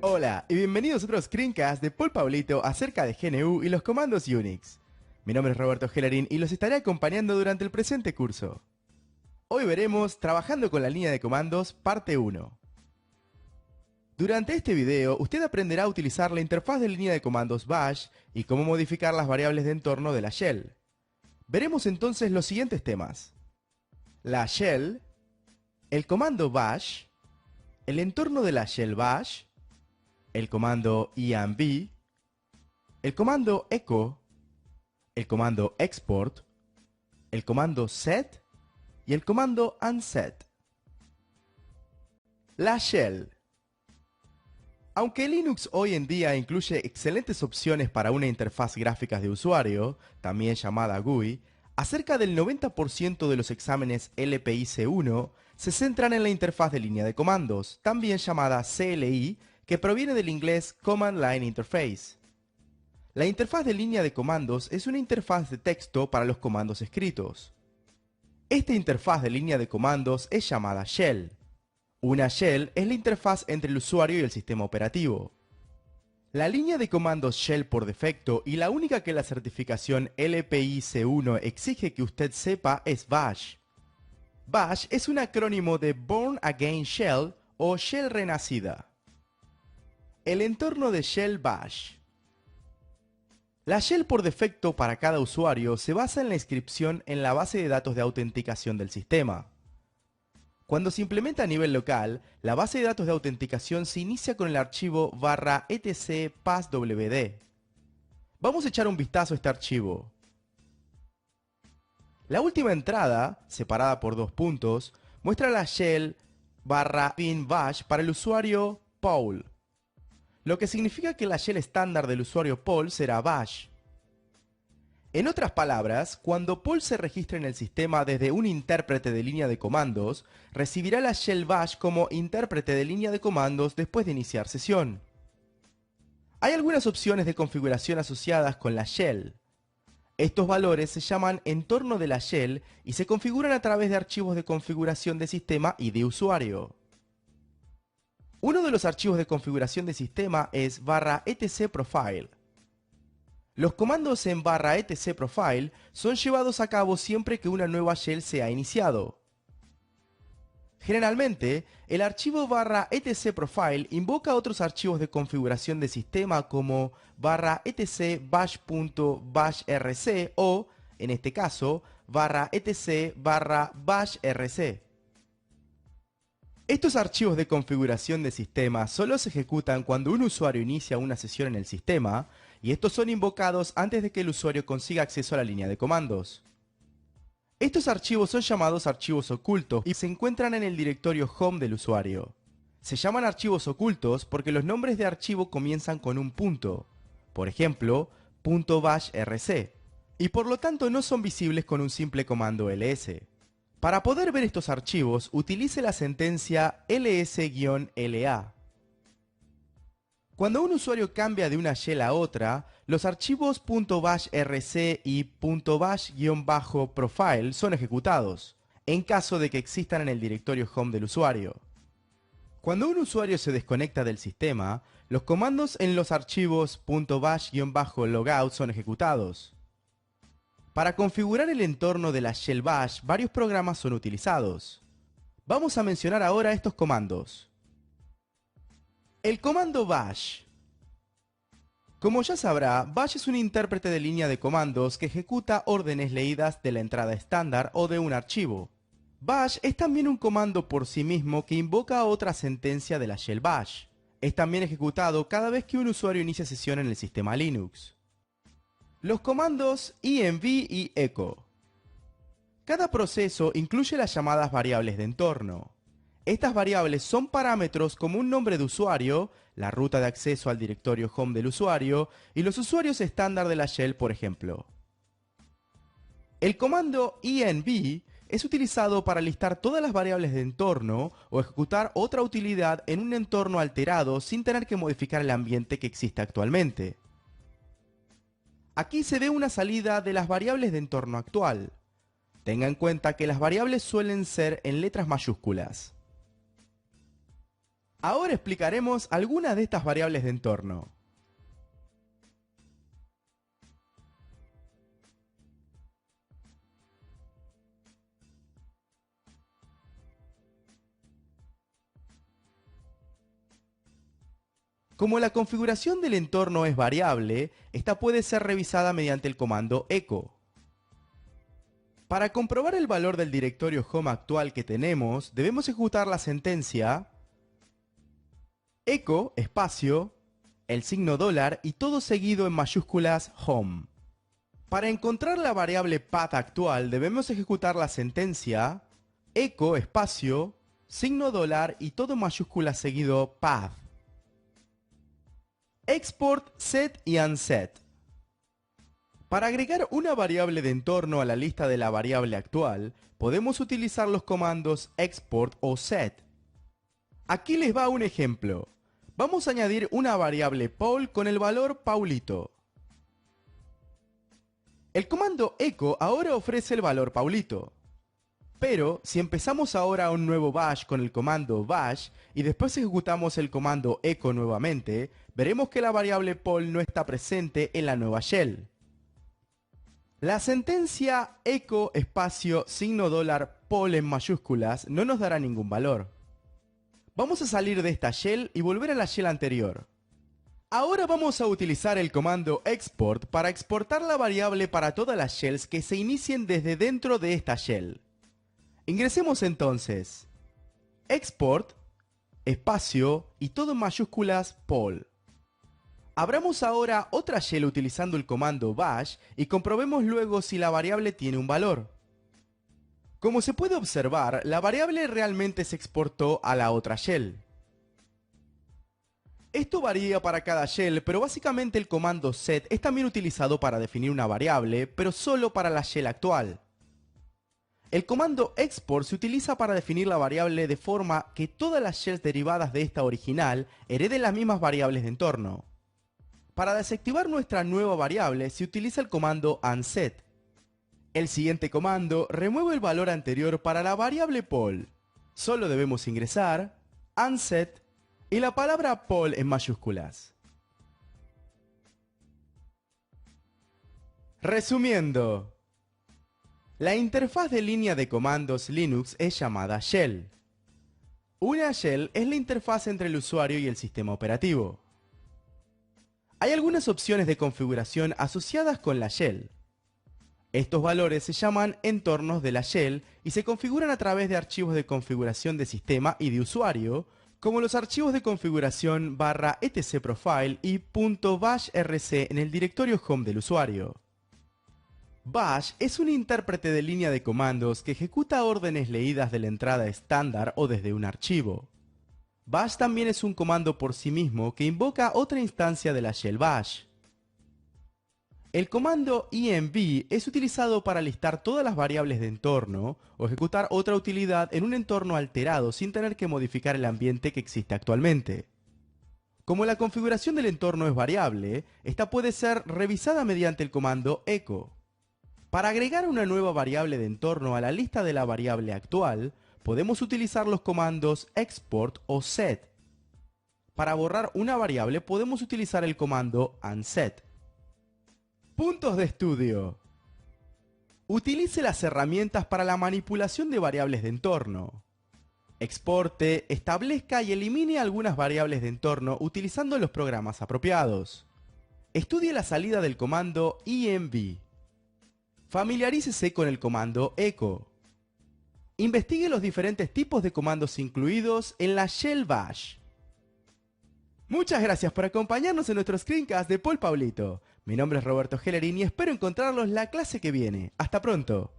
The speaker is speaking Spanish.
Hola y bienvenidos a otro screencast de Paul Pablito acerca de GNU y los comandos Unix. Mi nombre es Roberto Gelarín y los estaré acompañando durante el presente curso. Hoy veremos Trabajando con la línea de comandos, parte 1. Durante este video, usted aprenderá a utilizar la interfaz de línea de comandos Bash y cómo modificar las variables de entorno de la shell. Veremos entonces los siguientes temas: la shell, el comando bash, el entorno de la shell bash, el comando env, el comando echo, el comando export, el comando set y el comando unset. La shell. Aunque Linux hoy en día incluye excelentes opciones para una interfaz gráfica de usuario, también llamada GUI, cerca del 90% de los exámenes LPIC1 se centran en la interfaz de línea de comandos, también llamada CLI, que proviene del inglés Command Line Interface. La interfaz de línea de comandos es una interfaz de texto para los comandos escritos. Esta interfaz de línea de comandos es llamada shell. Una shell es la interfaz entre el usuario y el sistema operativo. La línea de comandos shell por defecto y la única que la certificación LPIC1 exige que usted sepa es Bash. Bash es un acrónimo de Born Again Shell o Shell Renacida. El entorno de Shell Bash. La shell por defecto para cada usuario se basa en la inscripción en la base de datos de autenticación del sistema. Cuando se implementa a nivel local, la base de datos de autenticación se inicia con el archivo /etc passwd. Vamos a echar un vistazo a este archivo. La última entrada, separada por dos puntos, muestra la shell /bin bash para el usuario Paul, lo que significa que la shell estándar del usuario Paul será bash. En otras palabras, cuando Paul se registre en el sistema desde un intérprete de línea de comandos, recibirá la shell bash como intérprete de línea de comandos después de iniciar sesión. Hay algunas opciones de configuración asociadas con la shell. Estos valores se llaman entorno de la shell y se configuran a través de archivos de configuración de sistema y de usuario. Uno de los archivos de configuración de sistema es /etc profile. Los comandos en /etc profile son llevados a cabo siempre que una nueva shell se ha iniciado. Generalmente, el archivo /etc profile invoca otros archivos de configuración de sistema como /etc bash.bashrc o, en este caso, /etc /bashrc. Estos archivos de configuración de sistema solo se ejecutan cuando un usuario inicia una sesión en el sistema, y estos son invocados antes de que el usuario consiga acceso a la línea de comandos. Estos archivos son llamados archivos ocultos y se encuentran en el directorio home del usuario. Se llaman archivos ocultos porque los nombres de archivo comienzan con un punto, por ejemplo, .bashrc, y por lo tanto no son visibles con un simple comando ls. Para poder ver estos archivos, utilice la sentencia ls-la. Cuando un usuario cambia de una shell a otra, los archivos .bashrc y .bash-profile son ejecutados, en caso de que existan en el directorio home del usuario. Cuando un usuario se desconecta del sistema, los comandos en los archivos .bash-logout son ejecutados. Para configurar el entorno de la shell bash, varios programas son utilizados. Vamos a mencionar ahora estos comandos. El comando bash. Como ya sabrá, bash es un intérprete de línea de comandos que ejecuta órdenes leídas de la entrada estándar o de un archivo. Bash es también un comando por sí mismo que invoca otra sentencia de la shell bash. Es también ejecutado cada vez que un usuario inicia sesión en el sistema Linux. Los comandos env y echo. Cada proceso incluye las llamadas variables de entorno. Estas variables son parámetros como un nombre de usuario, la ruta de acceso al directorio home del usuario y los usuarios estándar de la shell, por ejemplo. El comando env es utilizado para listar todas las variables de entorno o ejecutar otra utilidad en un entorno alterado sin tener que modificar el ambiente que existe actualmente. Aquí se ve una salida de las variables de entorno actual. Tenga en cuenta que las variables suelen ser en letras mayúsculas. Ahora explicaremos algunas de estas variables de entorno. Como la configuración del entorno es variable, esta puede ser revisada mediante el comando echo. Para comprobar el valor del directorio home actual que tenemos, debemos ejecutar la sentencia echo espacio, el signo dólar y todo seguido en mayúsculas home. Para encontrar la variable path actual, debemos ejecutar la sentencia echo espacio, signo dólar y todo en mayúsculas seguido path. Export, set y unset. Para agregar una variable de entorno a la lista de la variable actual, podemos utilizar los comandos export o set. Aquí les va un ejemplo. Vamos a añadir una variable Paul con el valor Paulito. El comando echo ahora ofrece el valor Paulito. Pero si empezamos ahora un nuevo bash con el comando bash y después ejecutamos el comando echo nuevamente, veremos que la variable Paul no está presente en la nueva shell. La sentencia echo espacio signo dólar Paul en mayúsculas no nos dará ningún valor. Vamos a salir de esta shell y volver a la shell anterior. Ahora vamos a utilizar el comando export para exportar la variable para todas las shells que se inicien desde dentro de esta shell. Ingresemos entonces export, espacio y todo en mayúsculas Paul. Abramos ahora otra shell utilizando el comando bash y comprobemos luego si la variable tiene un valor. Como se puede observar, la variable realmente se exportó a la otra shell. Esto varía para cada shell, pero básicamente el comando set es también utilizado para definir una variable, pero solo para la shell actual. El comando export se utiliza para definir la variable de forma que todas las shells derivadas de esta original hereden las mismas variables de entorno. Para desactivar nuestra nueva variable se utiliza el comando unset. El siguiente comando remueve el valor anterior para la variable Paul. Solo debemos ingresar unset y la palabra Paul en mayúsculas. Resumiendo, la interfaz de línea de comandos Linux es llamada shell. Una shell es la interfaz entre el usuario y el sistema operativo. Hay algunas opciones de configuración asociadas con la shell. Estos valores se llaman entornos de la shell y se configuran a través de archivos de configuración de sistema y de usuario, como los archivos de configuración /etcprofile y .bashrc en el directorio home del usuario. Bash es un intérprete de línea de comandos que ejecuta órdenes leídas de la entrada estándar o desde un archivo. Bash también es un comando por sí mismo que invoca otra instancia de la shell bash. El comando env es utilizado para listar todas las variables de entorno o ejecutar otra utilidad en un entorno alterado sin tener que modificar el ambiente que existe actualmente. Como la configuración del entorno es variable, esta puede ser revisada mediante el comando echo. Para agregar una nueva variable de entorno a la lista de la variable actual, podemos utilizar los comandos export o set. Para borrar una variable podemos utilizar el comando unset. Puntos de estudio. Utilice las herramientas para la manipulación de variables de entorno. Exporte, establezca y elimine algunas variables de entorno utilizando los programas apropiados. Estudie la salida del comando env. Familiarícese con el comando echo. Investigue los diferentes tipos de comandos incluidos en la shell bash. Muchas gracias por acompañarnos en nuestro screencast de Paul Paulito. Mi nombre es Roberto Hellerin y espero encontrarlos la clase que viene. Hasta pronto.